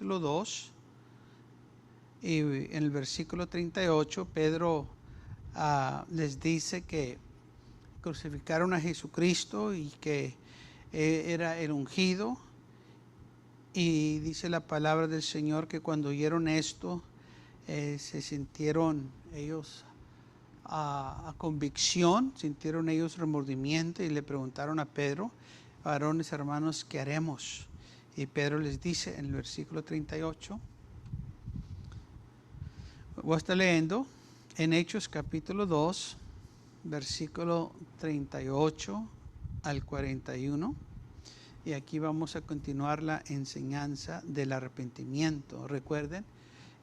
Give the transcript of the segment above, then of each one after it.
capítulo 2, y en el versículo 38, Pedro les dice que crucificaron a Jesucristo y que era el ungido. Y dice la palabra del Señor que cuando oyeron esto, se sintieron ellos a convicción, sintieron ellos remordimiento y le preguntaron a Pedro: varones, hermanos, ¿qué haremos? Y Pedro les dice en el versículo 38, voy a estar leyendo en Hechos capítulo 2, versículo 38 al 41. Y aquí vamos a continuar la enseñanza del arrepentimiento. Recuerden,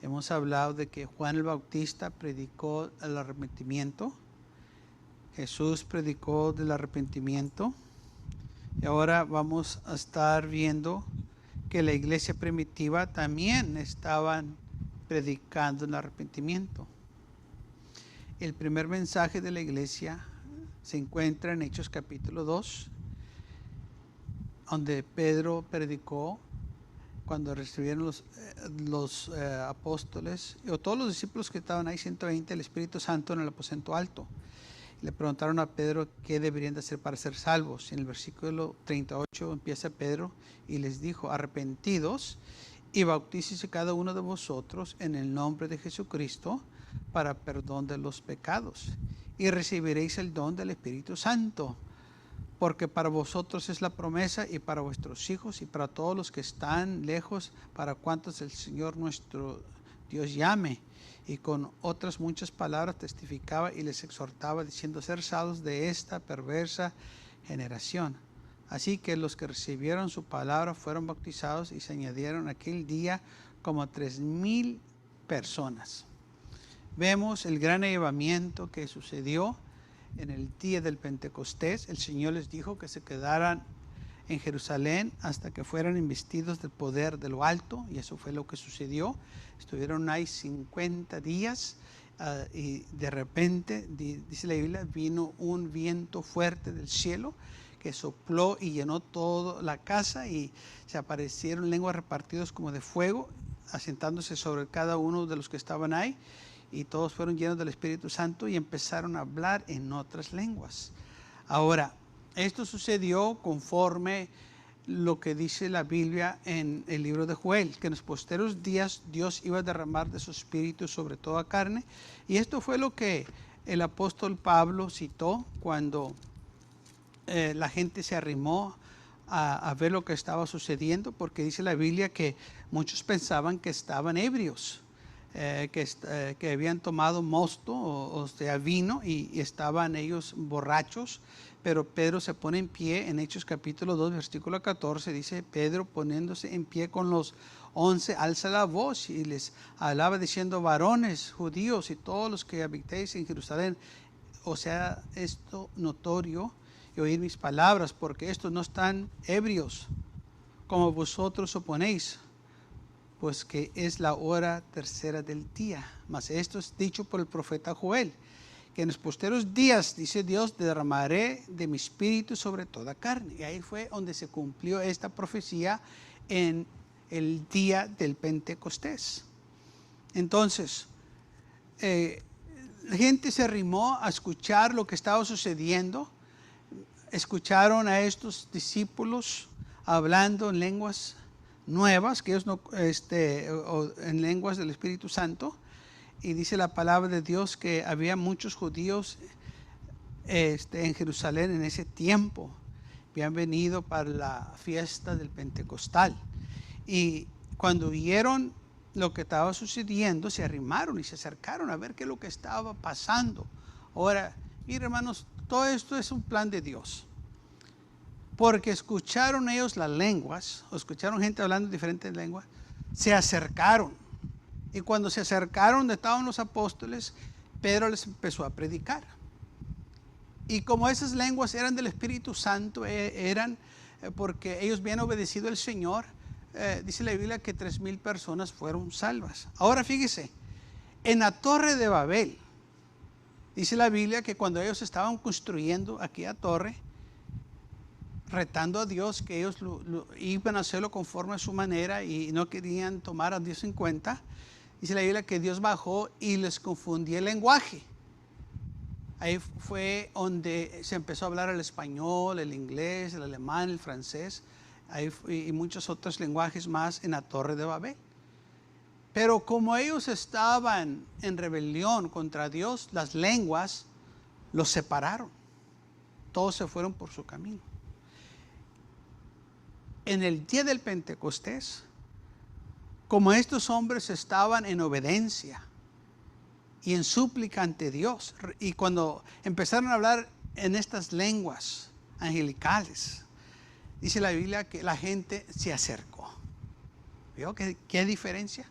hemos hablado de que Juan el Bautista predicó el arrepentimiento. Jesús predicó del arrepentimiento. Y ahora vamos a estar viendo que la iglesia primitiva también estaban predicando el arrepentimiento. El primer mensaje de la iglesia se encuentra en Hechos capítulo 2, donde Pedro predicó cuando recibieron los apóstoles, o todos los discípulos que estaban ahí, 120, el Espíritu Santo en el aposento alto. Le preguntaron a Pedro qué deberían de hacer para ser salvos. En el versículo 38 empieza Pedro y les dijo: arrepentidos y bautícese cada uno de vosotros en el nombre de Jesucristo para perdón de los pecados, y recibiréis el don del Espíritu Santo. Porque para vosotros es la promesa, y para vuestros hijos, y para todos los que están lejos, para cuantos el Señor nuestro Dios llame. Y con otras muchas palabras testificaba y les exhortaba, diciendo: ser salvos de esta perversa generación. Así que los que recibieron su palabra fueron bautizados, y se añadieron aquel día como 3,000 personas. Vemos el gran avivamiento que sucedió en el día del Pentecostés. El Señor les dijo que se quedaran en Jerusalén hasta que fueran investidos del poder de lo alto, y eso fue lo que sucedió. Estuvieron ahí 50 días y de repente, dice la Biblia, vino un viento fuerte del cielo que sopló y llenó toda la casa, y se aparecieron lenguas repartidas como de fuego, asentándose sobre cada uno de los que estaban ahí. Y todos fueron llenos del Espíritu Santo y empezaron a hablar en otras lenguas. Ahora, esto sucedió conforme lo que dice la Biblia en el libro de Joel, que en los posteriores días Dios iba a derramar de su Espíritu sobre toda carne. Y esto fue lo que el apóstol Pablo citó cuando la gente se arrimó a ver lo que estaba sucediendo, porque dice la Biblia que muchos pensaban que estaban ebrios. Que habían tomado mosto o sea vino, y estaban ellos borrachos. Pero Pedro se pone en pie en Hechos capítulo 2 versículo 14, dice: Pedro, poniéndose en pie con los 11, alza la voz y les hablaba diciendo: varones judíos y todos los que habitáis en Jerusalén, o sea, esto notorio, y oír mis palabras, porque estos no están ebrios como vosotros suponéis, pues que es la hora tercera del día. Mas esto es dicho por el profeta Joel, que en los posteriores días, dice Dios, derramaré de mi espíritu sobre toda carne. Y ahí fue donde se cumplió esta profecía en el día del Pentecostés. Entonces, la gente se arrimó a escuchar lo que estaba sucediendo. Escucharon a estos discípulos hablando en lenguas nuevas, que ellos no, en lenguas del Espíritu Santo. Y dice la palabra de Dios que había muchos judíos en Jerusalén en ese tiempo. Habían venido para la fiesta del Pentecostal, y cuando vieron lo que estaba sucediendo, se arrimaron y se acercaron a ver qué es lo que estaba pasando. Ahora, miren, hermanos, todo esto es un plan de Dios, porque escucharon ellos las lenguas, o escucharon gente hablando diferentes lenguas, se acercaron. Y cuando se acercaron donde estaban los apóstoles, Pedro les empezó a predicar. Y como esas lenguas eran del Espíritu Santo, eran porque ellos habían obedecido al Señor, dice la Biblia que 3,000 personas fueron salvas. Ahora fíjese, en la Torre de Babel, dice la Biblia que cuando ellos estaban construyendo aquella torre, retando a Dios que ellos iban a hacerlo conforme a su manera y no querían tomar a Dios en cuenta. Dice la Biblia que Dios bajó y les confundía el lenguaje. Ahí fue donde se empezó a hablar el español, el inglés, el alemán, el francés y muchos otros lenguajes más en la Torre de Babel. Pero como ellos estaban en rebelión contra Dios, las lenguas los separaron. Todos se fueron por su camino. En el día del Pentecostés, como estos hombres estaban en obediencia y en súplica ante Dios, y cuando empezaron a hablar en estas lenguas angelicales, dice la Biblia que la gente se acercó. ¿Vio qué diferencia?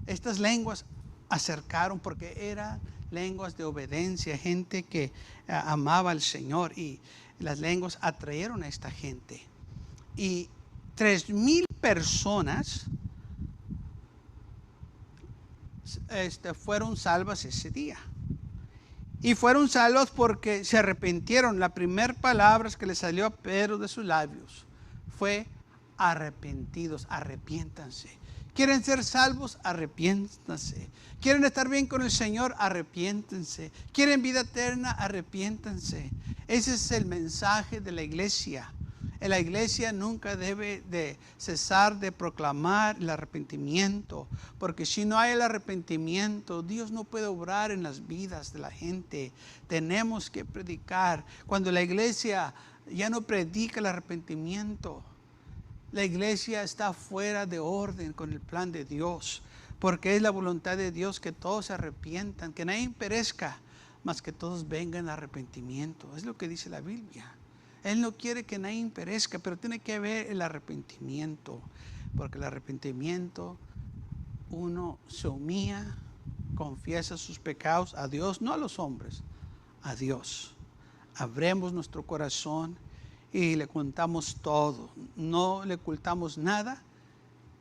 Estas lenguas acercaron porque eran lenguas de obediencia, gente que amaba al Señor, y las lenguas atrayeron a esta gente. Y 3,000 personas fueron salvas ese día. Y fueron salvos porque se arrepintieron. La primera palabra que le salió a Pedro de sus labios fue arrepentidos, arrepiéntanse. ¿Quieren ser salvos? Arrepiéntanse. ¿Quieren estar bien con el Señor? Arrepiéntanse. ¿Quieren vida eterna? Arrepiéntanse. Ese es el mensaje de la iglesia. La iglesia nunca debe de cesar de proclamar el arrepentimiento, porque si no hay el arrepentimiento, Dios no puede obrar en las vidas de la gente. Tenemos que predicar. Cuando la iglesia ya no predica el arrepentimiento, la iglesia está fuera de orden con el plan de Dios, porque es la voluntad de Dios que todos se arrepientan, que nadie perezca, mas que todos vengan al arrepentimiento. Es lo que dice la Biblia. Él no quiere que nadie perezca, pero tiene que haber el arrepentimiento, porque el arrepentimiento, uno se humilla, confiesa sus pecados a Dios, no a los hombres, a Dios. Abremos nuestro corazón y le contamos todo, no le ocultamos nada.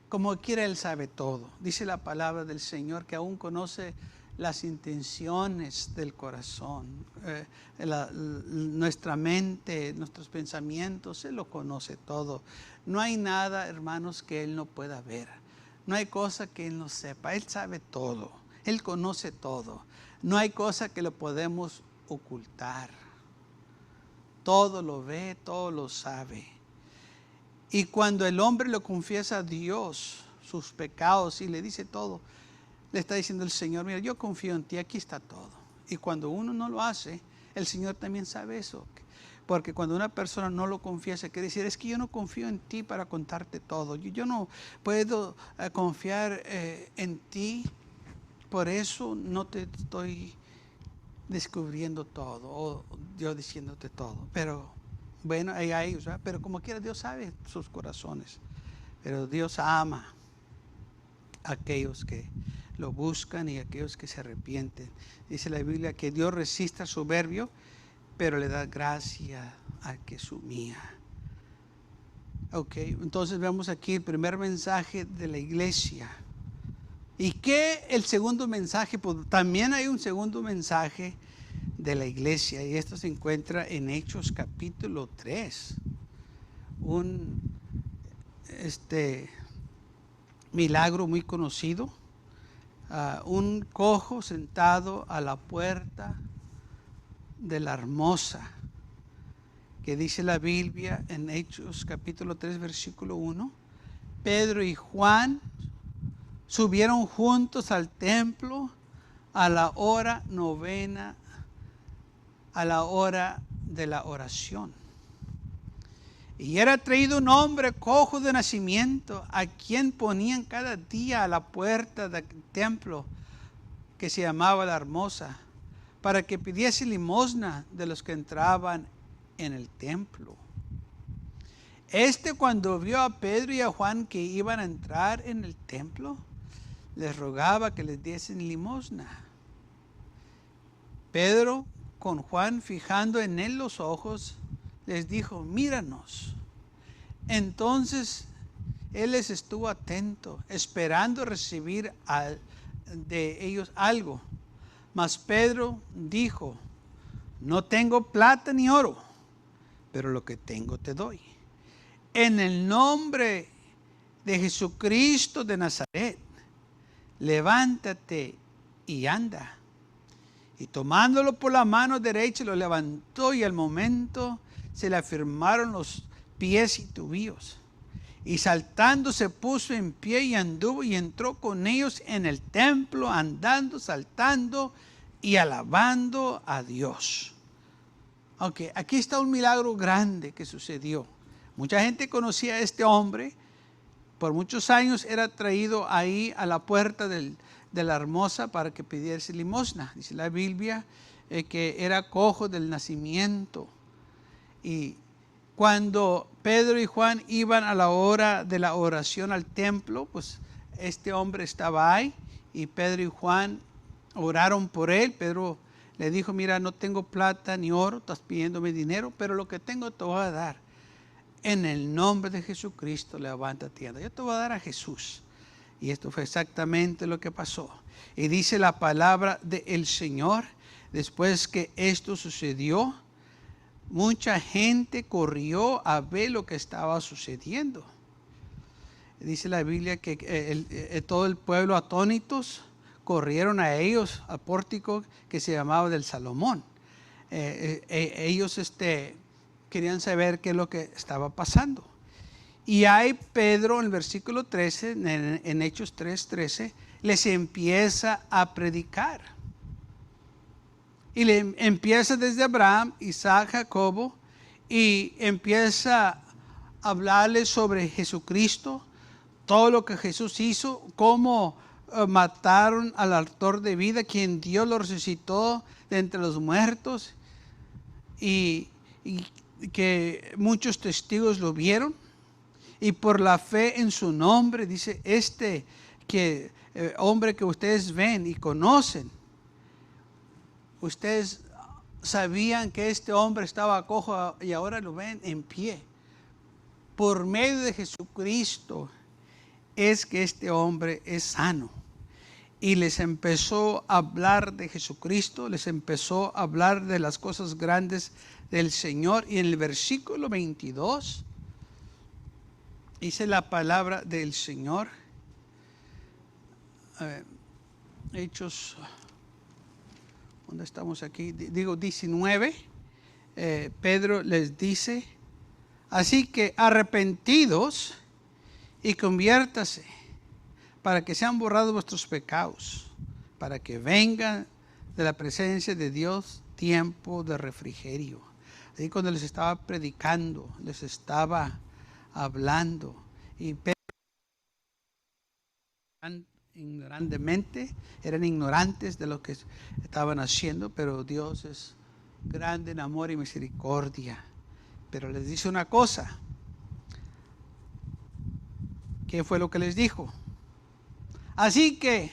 Como quiera, Él sabe todo. Dice la palabra del Señor que aún conoce las intenciones del corazón, nuestra mente, nuestros pensamientos. Él lo conoce todo. No hay nada, hermanos, que Él no pueda ver. No hay cosa que Él no sepa. Él sabe todo. Él conoce todo. No hay cosa que lo podemos ocultar. Todo lo ve, todo lo sabe. Y cuando el hombre le confiesa a Dios sus pecados y le dice todo, le está diciendo el Señor: mira, yo confío en ti, aquí está todo. Y cuando uno no lo hace, el Señor también sabe eso. Porque cuando una persona no lo confiesa, quiere decir: es que yo no confío en ti para contarte todo. Yo no puedo confiar en ti, por eso no te estoy descubriendo todo, o yo diciéndote todo. Pero bueno, hay ellos, ¿verdad? Pero como quiera, Dios sabe sus corazones. Pero Dios ama a aquellos que lo buscan y a aquellos que se arrepienten. Dice la Biblia que Dios resiste al soberbio, pero le da gracia al que se humilla. Ok, entonces vemos aquí el primer mensaje de la iglesia. ¿Y qué el segundo mensaje? Pues también hay un segundo mensaje de la iglesia, y esto se encuentra en Hechos capítulo 3. Un milagro muy conocido. Un cojo sentado a la puerta de la hermosa, que dice la Biblia en Hechos capítulo 3 versículo 1: Pedro y Juan subieron juntos al templo a la hora novena, a la hora de la oración. Y era traído un hombre cojo de nacimiento, a quien ponían cada día a la puerta del templo, que se llamaba la Hermosa, para que pidiese limosna de los que entraban en el templo. Cuando vio a Pedro y a Juan que iban a entrar en el templo, les rogaba que les diesen limosna. Pedro, con Juan fijando en él los ojos, les dijo: míranos. Entonces él les estuvo atento, esperando recibir de ellos algo. Mas Pedro dijo: no tengo plata ni oro, pero lo que tengo te doy. En el nombre de Jesucristo de Nazaret, levántate y anda. Y tomándolo por la mano derecha, lo levantó, y al momento se le afirmaron los pies y tobillos. Y saltando se puso en pie y anduvo y entró con ellos en el templo, andando, saltando y alabando a Dios. Okay, aquí está un milagro grande que sucedió. Mucha gente conocía a este hombre. Por muchos años era traído ahí a la puerta de la hermosa para que pidiese limosna. Dice la Biblia que era cojo del nacimiento. Y cuando Pedro y Juan iban a la hora de la oración al templo, pues este hombre estaba ahí y Pedro y Juan oraron por él. Pedro le dijo: mira, no tengo plata ni oro, estás pidiéndome dinero, pero lo que tengo te voy a dar. En el nombre de Jesucristo, levántate y anda. Yo te voy a dar a Jesús. Y esto fue exactamente lo que pasó. Y dice la palabra del Señor, después que esto sucedió, mucha gente corrió a ver lo que estaba sucediendo. Dice la Biblia que todo el pueblo atónitos corrieron a ellos al pórtico que se llamaba del Salomón. Ellos querían saber qué es lo que estaba pasando. Y ahí Pedro en el versículo 13, en Hechos 3:13, les empieza a predicar. Y le empieza desde Abraham, Isaac, Jacobo, y empieza a hablarles sobre Jesucristo, todo lo que Jesús hizo, cómo mataron al autor de vida, quien Dios lo resucitó de entre los muertos, y que muchos testigos lo vieron. Y por la fe en su nombre, dice, hombre que ustedes ven y conocen, ustedes sabían que este hombre estaba cojo y ahora lo ven en pie. Por medio de Jesucristo es que este hombre es sano. Y les empezó a hablar de Jesucristo, les empezó a hablar de las cosas grandes del Señor. Y en el versículo 22 dice la palabra del Señor. Hechos, ¿dónde estamos aquí? Digo 19. Pedro les dice: así que arrepentidos y conviértase, para que sean borrados vuestros pecados, para que venga de la presencia de Dios tiempo de refrigerio. Así cuando les estaba predicando, les estaba hablando, y Pedro, ignorantemente, eran ignorantes de lo que estaban haciendo, pero Dios es grande en amor y misericordia. Pero les dice una cosa. ¿Qué fue lo que les dijo? Así que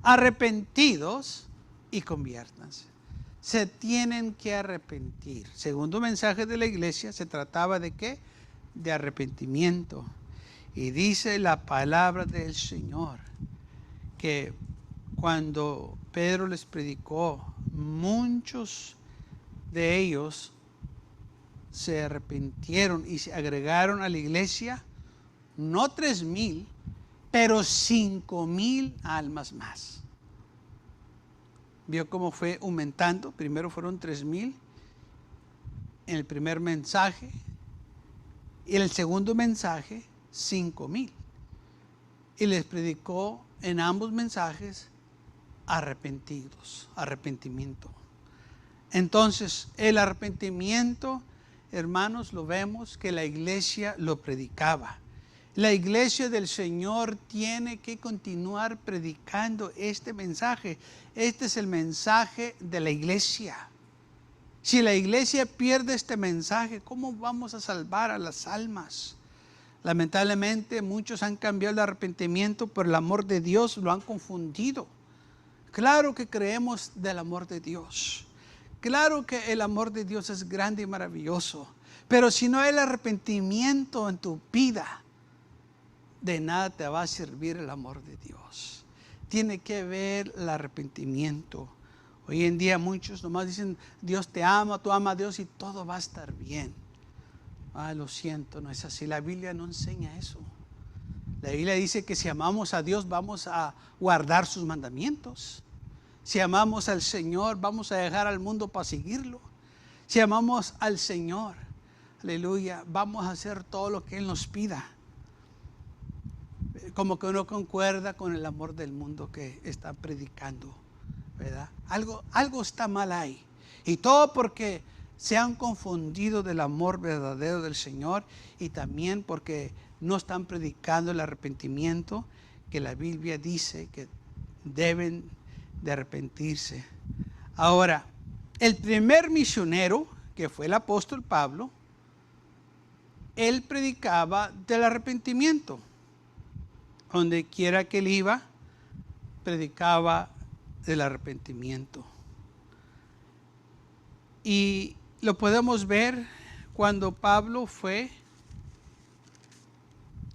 arrepentidos y conviértanse. Se tienen que arrepentir. Segundo mensaje de la iglesia se trataba de ¿qué? De arrepentimiento. Y dice la palabra del Señor que cuando Pedro les predicó, muchos de ellos se arrepintieron y se agregaron a la iglesia. No 3,000, pero 5,000 almas más. Vio cómo fue aumentando. Primero fueron 3,000 en el primer mensaje, y en el segundo mensaje 5,000. Y les predicó en ambos mensajes arrepentimiento. Entonces, el arrepentimiento, hermanos, lo vemos que la iglesia lo predicaba. La iglesia del Señor tiene que continuar predicando este mensaje. Este es el mensaje de la iglesia. Si la iglesia pierde este mensaje, ¿cómo vamos a salvar a las almas? Lamentablemente muchos han cambiado el arrepentimiento por el amor de Dios, lo han confundido. Claro que creemos del amor de Dios. Claro que el amor de Dios es grande y maravilloso. Pero si no hay el arrepentimiento en tu vida, de nada te va a servir el amor de Dios. Tiene que ver el arrepentimiento. Hoy en día muchos nomás dicen: Dios te ama, tú amas a Dios y todo va a estar bien. Lo siento, no es así. La Biblia no enseña eso. La Biblia dice que si amamos a Dios vamos a guardar sus mandamientos. Si amamos al Señor vamos a dejar al mundo para seguirlo. Si amamos al Señor, aleluya, vamos a hacer todo lo que Él nos pida. Como que uno concuerda con el amor del mundo que está predicando, ¿verdad? Algo está mal ahí. Y todo porque se han confundido del amor verdadero del Señor, y también porque no están predicando el arrepentimiento que la Biblia dice que deben de arrepentirse. Ahora, el primer misionero, que fue el apóstol Pablo, él predicaba del arrepentimiento. Donde quiera que él iba, predicaba del arrepentimiento. Y lo podemos ver cuando Pablo fue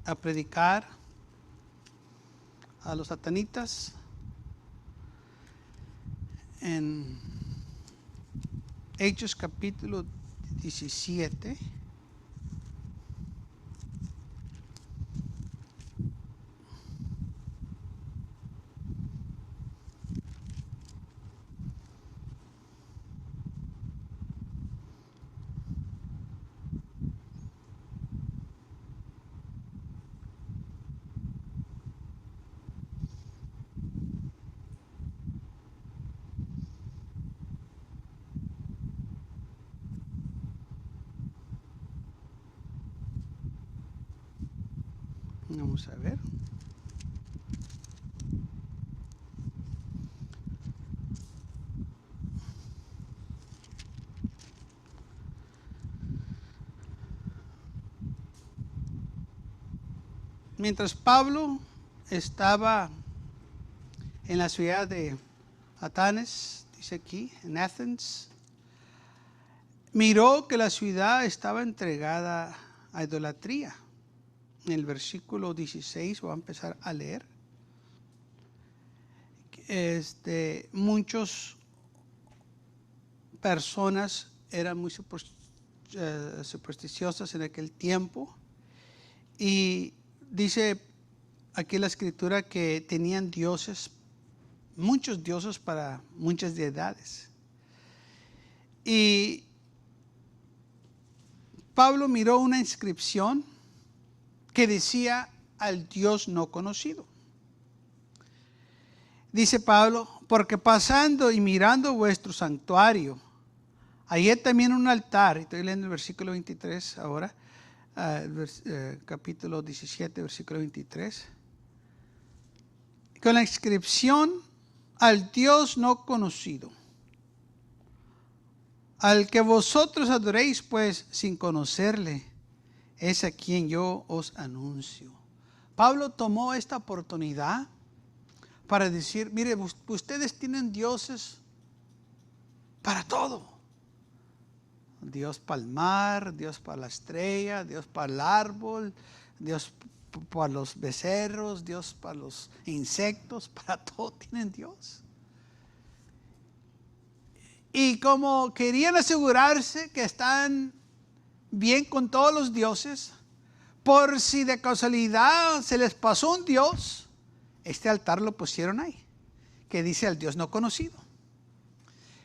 a predicar a los satanitas en Hechos capítulo 17. Vamos a ver. Mientras Pablo estaba en la ciudad de Atenas, dice aquí, en Athens, miró que la ciudad estaba entregada a idolatría. En el versículo 16 voy a empezar a leer. Muchas personas eran muy supersticiosas en aquel tiempo, y dice aquí la escritura que tenían dioses, muchos dioses para muchas deidades. Y Pablo miró una inscripción que decía al Dios no conocido. Dice Pablo, porque pasando y mirando vuestro santuario, hallé también un altar. Estoy leyendo el versículo 23 ahora, capítulo 17, versículo 23. Con la inscripción al Dios no conocido, al que vosotros adoréis pues sin conocerle, es a quien yo os anuncio. Pablo tomó esta oportunidad para decir, mire, ustedes tienen dioses para todo. Dios para el mar, Dios para la estrella, Dios para el árbol, Dios para los becerros, Dios para los insectos, para todo tienen Dios. Y como querían asegurarse que están bien con todos los dioses, por si de casualidad se les pasó un dios, este altar lo pusieron ahí, que dice al Dios no conocido.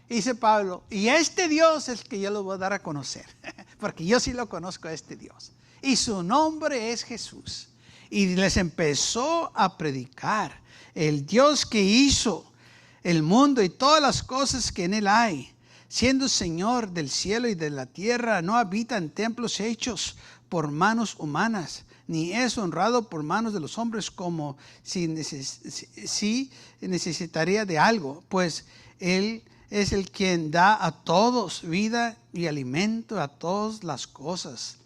Y dice Pablo, y este Dios es el que yo lo voy a dar a conocer, porque yo sí lo conozco a este Dios. Y su nombre es Jesús. Y les empezó a predicar el Dios que hizo el mundo y todas las cosas que en él hay, siendo Señor del cielo y de la tierra, no habita en templos hechos por manos humanas, ni es honrado por manos de los hombres como si necesitaría de algo, pues Él es el quien da a todos vida y alimento a todas las cosas.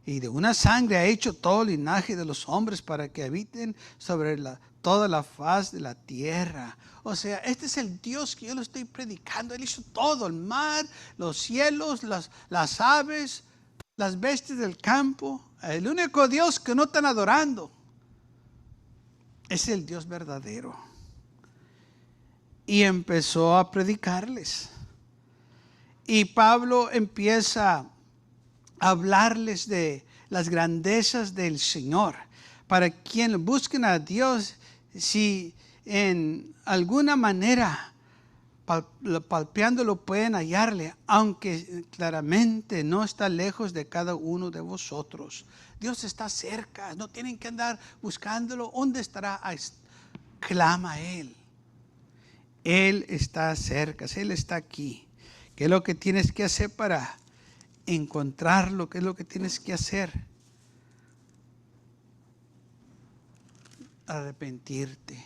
Y de una sangre ha hecho todo el linaje de los hombres para que habiten sobre toda la faz de la tierra. O sea, este es el Dios que yo lo estoy predicando. Él hizo todo, el mar, los cielos, las aves, las bestias del campo. El único Dios que no están adorando es el Dios verdadero. Y empezó a predicarles. Y Pablo empieza hablarles de las grandezas del Señor. Para quien busquen a Dios, si en alguna manera palpeándolo pueden hallarle, aunque claramente no está lejos de cada uno de vosotros. Dios está cerca, no tienen que andar buscándolo. ¿Dónde estará? Clama a Él. Él está cerca, Él está aquí. ¿Qué es lo que tienes que hacer para encontrarlo? ¿Qué es lo que tienes que hacer? Arrepentirte.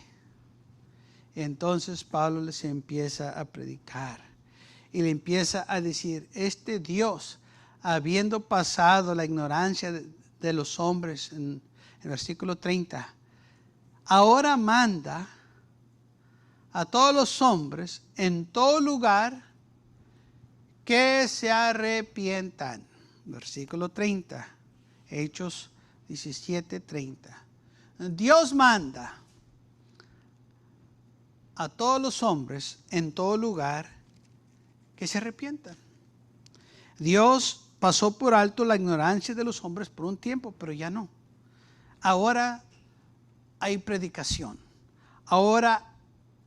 Entonces Pablo les empieza a predicar y le empieza a decir, este Dios, habiendo pasado la ignorancia de los hombres, en el versículo 30, ahora manda a todos los hombres en todo lugar que se arrepientan. Versículo 30, Hechos 17:30. Dios manda a todos los hombres en todo lugar que se arrepientan. Dios pasó por alto la ignorancia de los hombres por un tiempo, pero ya no. Ahora hay predicación. Ahora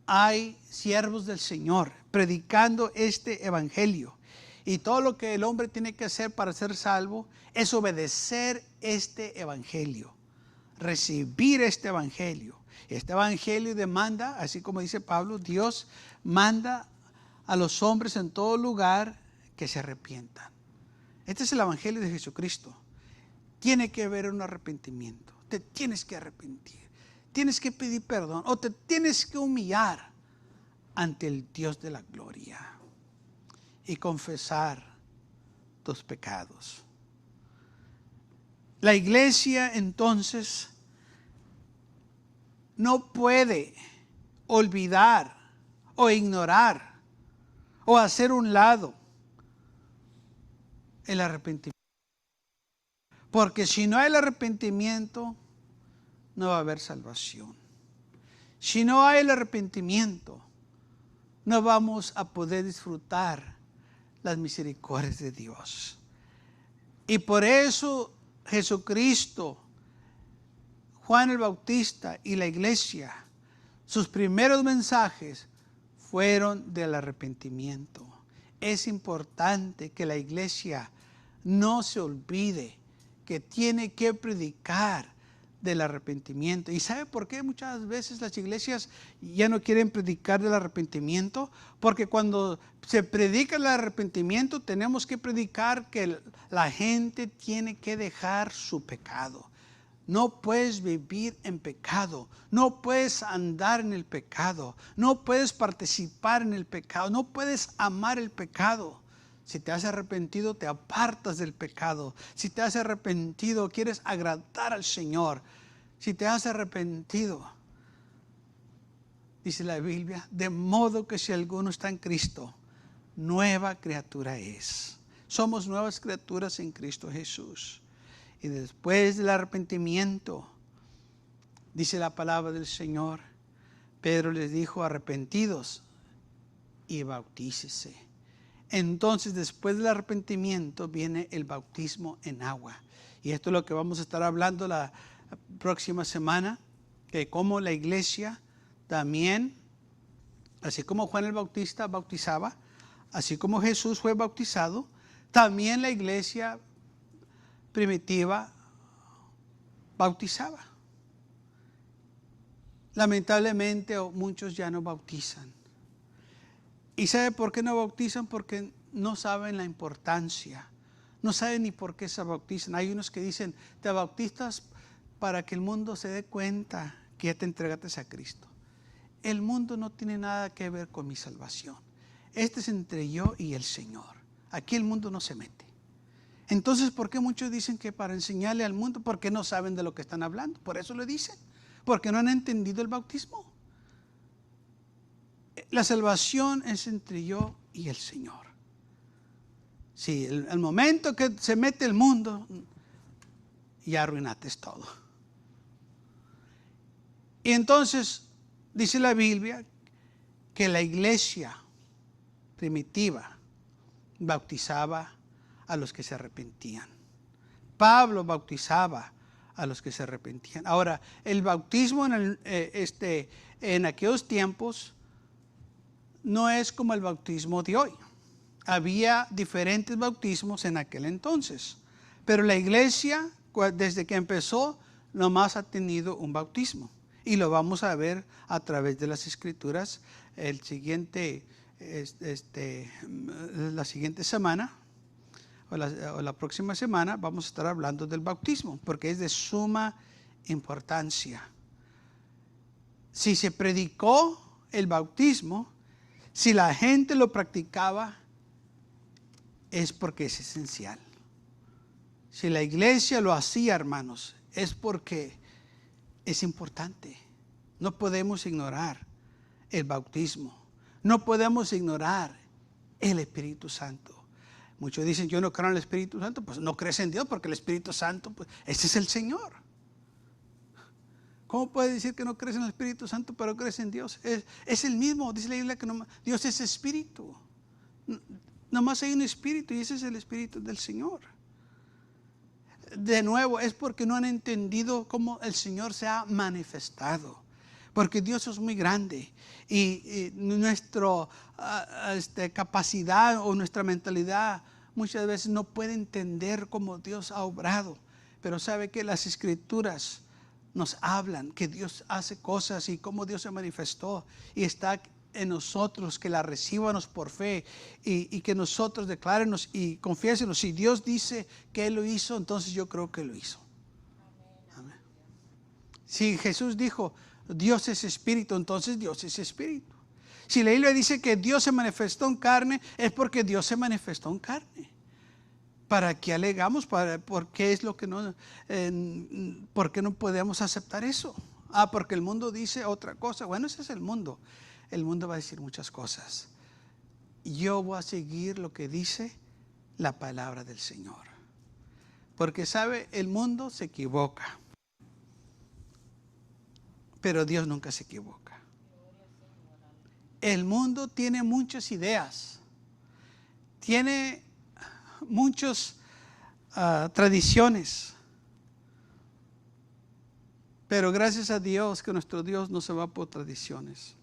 hay siervos del Señor predicando este evangelio. Y todo lo que el hombre tiene que hacer para ser salvo es obedecer este evangelio, recibir este evangelio. Este evangelio demanda, así como dice Pablo, Dios manda a los hombres en todo lugar que se arrepientan. Este es el evangelio de Jesucristo. Tiene que haber un arrepentimiento. Te tienes que arrepentir. Tienes que pedir perdón o te tienes que humillar ante el Dios de la gloria y confesar tus pecados. La iglesia entonces no puede olvidar o ignorar o hacer un lado el arrepentimiento. Porque si no hay el arrepentimiento, no va a haber salvación. Si no hay el arrepentimiento, no vamos a poder disfrutar las misericordias de Dios. Y por eso Jesucristo, Juan el Bautista y la iglesia, sus primeros mensajes fueron del arrepentimiento. Es importante que la iglesia no se olvide que tiene que predicar del arrepentimiento. ¿Y sabe por qué muchas veces las iglesias ya no quieren predicar del arrepentimiento? Porque cuando se predica el arrepentimiento tenemos que predicar que la gente tiene que dejar su pecado. No puedes vivir en pecado, no puedes andar en el pecado, no puedes participar en el pecado, no puedes amar el pecado. Si te has arrepentido, te apartas del pecado. Si te has arrepentido, quieres agradar al Señor. Si te has arrepentido, dice la Biblia, de modo que si alguno está en Cristo, nueva criatura es. Somos nuevas criaturas en Cristo Jesús. Y después del arrepentimiento, dice la palabra del Señor, Pedro les dijo, arrepentidos y bautícese. Entonces, después del arrepentimiento viene el bautismo en agua. Y esto es lo que vamos a estar hablando la próxima semana, que como la iglesia también, así como Juan el Bautista bautizaba, así como Jesús fue bautizado, también la iglesia primitiva bautizaba. Lamentablemente muchos ya no bautizan. ¿Y sabe por qué no bautizan? Porque no saben la importancia. No saben ni por qué se bautizan. Hay unos que dicen, te bautizas para que el mundo se dé cuenta que ya te entregaste a Cristo. El mundo no tiene nada que ver con mi salvación. Este es entre yo y el Señor. Aquí el mundo no se mete. Entonces, ¿por qué muchos dicen que para enseñarle al mundo? Porque no saben de lo que están hablando. Por eso lo dicen. Porque no han entendido el bautismo. La salvación es entre yo y el Señor. Sí, el momento que se mete el mundo, ya arruinaste todo. Y entonces, dice la Biblia, que la iglesia primitiva bautizaba a los que se arrepentían. Pablo bautizaba a los que se arrepentían. Ahora, el bautismo en aquellos tiempos no es como el bautismo de hoy. Había diferentes bautismos en aquel entonces, pero la iglesia, desde que empezó, nomás ha tenido un bautismo. Y lo vamos a ver a través de las Escrituras la siguiente semana o la próxima semana vamos a estar hablando del bautismo, porque es de suma importancia. Si se predicó el bautismo, si la gente lo practicaba, es porque es esencial. Si la iglesia lo hacía, hermanos, es porque es importante. No podemos ignorar el bautismo. No podemos ignorar el Espíritu Santo. Muchos dicen, yo no creo en el Espíritu Santo. Pues no crees en Dios, porque el Espíritu Santo, pues, ese es el Señor. ¿Cómo puedes decir que no crees en el Espíritu Santo, pero crees en Dios? Es el mismo. Dice la Biblia que Dios es Espíritu. Nomás hay un Espíritu y ese es el Espíritu del Señor. De nuevo, es porque no han entendido cómo el Señor se ha manifestado. Porque Dios es muy grande y nuestra capacidad o nuestra mentalidad muchas veces no puede entender cómo Dios ha obrado. Pero sabe que las Escrituras nos hablan que Dios hace cosas y cómo Dios se manifestó. Y está en nosotros que la recíbanos por fe y que nosotros declárenos y confiésenos. Si Dios dice que Él lo hizo, entonces yo creo que lo hizo. Amén. Si Jesús dijo, Dios es espíritu, entonces Dios es espíritu. Si la Biblia dice que Dios se manifestó en carne, es porque Dios se manifestó en carne. ¿Para qué alegamos? ¿Por qué es lo que por qué no podemos aceptar eso? Porque el mundo dice otra cosa. Bueno, ese es el mundo. El mundo va a decir muchas cosas. Yo voy a seguir lo que dice la palabra del Señor. Porque sabe, el mundo se equivoca. Pero Dios nunca se equivoca. El mundo tiene muchas ideas. Tiene muchas tradiciones. Pero gracias a Dios que nuestro Dios no se va por tradiciones.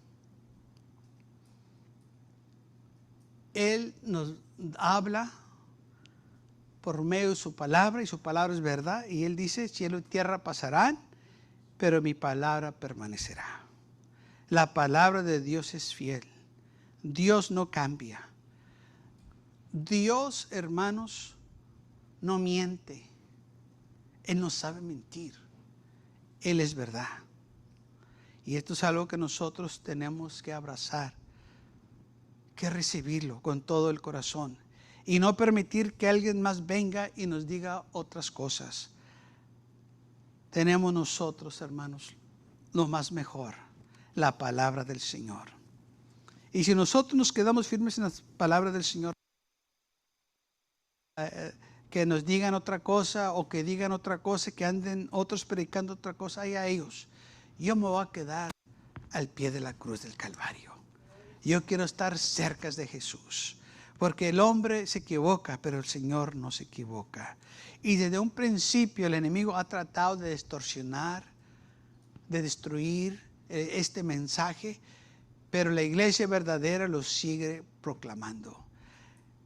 Él nos habla por medio de su palabra y su palabra es verdad. Y Él dice, cielo y tierra pasarán, pero mi palabra permanecerá. La palabra de Dios es fiel. Dios no cambia. Dios, hermanos, no miente. Él no sabe mentir. Él es verdad. Y esto es algo que nosotros tenemos que abrazar, que recibirlo con todo el corazón y no permitir que alguien más venga y nos diga otras cosas. Tenemos nosotros, hermanos, lo más mejor, la palabra del Señor. Y si nosotros nos quedamos firmes en la palabra del Señor, que nos digan otra cosa o que digan otra cosa, que anden otros predicando otra cosa, ahí a ellos. Yo me voy a quedar al pie de la cruz del Calvario. Yo quiero estar cerca de Jesús, porque el hombre se equivoca, pero el Señor no se equivoca. Y desde un principio el enemigo ha tratado de distorsionar, de destruir este mensaje, pero la iglesia verdadera lo sigue proclamando.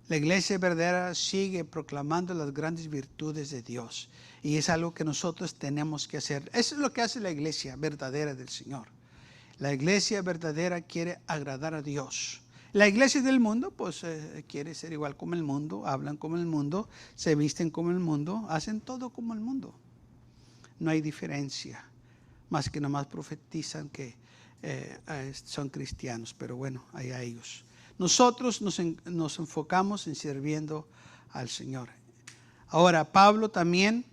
La iglesia verdadera sigue proclamando las grandes virtudes de Dios. Y es algo que nosotros tenemos que hacer. Eso es lo que hace la iglesia verdadera del Señor. La iglesia verdadera quiere agradar a Dios. La iglesia del mundo, pues quiere ser igual como el mundo, hablan como el mundo, se visten como el mundo, hacen todo como el mundo. No hay diferencia, más que nomás profetizan que son cristianos, pero bueno, hay a ellos. Nosotros nos enfocamos en sirviendo al Señor. Ahora, Pablo también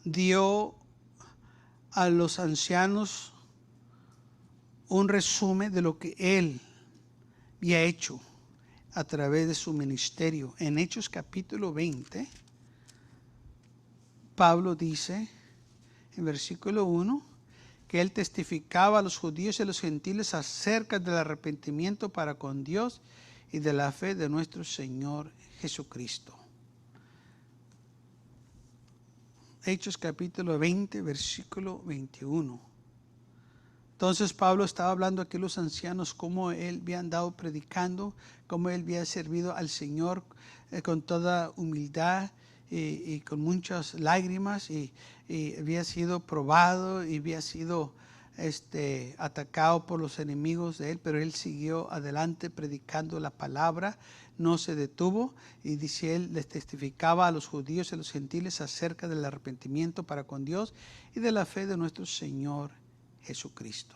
dio a los ancianos un resumen de lo que él había hecho a través de su ministerio. En Hechos capítulo 20, Pablo dice en versículo 1 que él testificaba a los judíos y a los gentiles acerca del arrepentimiento para con Dios y de la fe de nuestro Señor Jesucristo. Hechos capítulo 20, versículo 21. Entonces Pablo estaba hablando aquí a los ancianos cómo él había andado predicando, cómo él había servido al Señor con toda humildad y con muchas lágrimas y había sido probado y había sido atacado por los enemigos de él, pero él siguió adelante predicando la palabra, no se detuvo, y dice él, les testificaba a los judíos y a los gentiles acerca del arrepentimiento para con Dios y de la fe de nuestro Señor Jesucristo.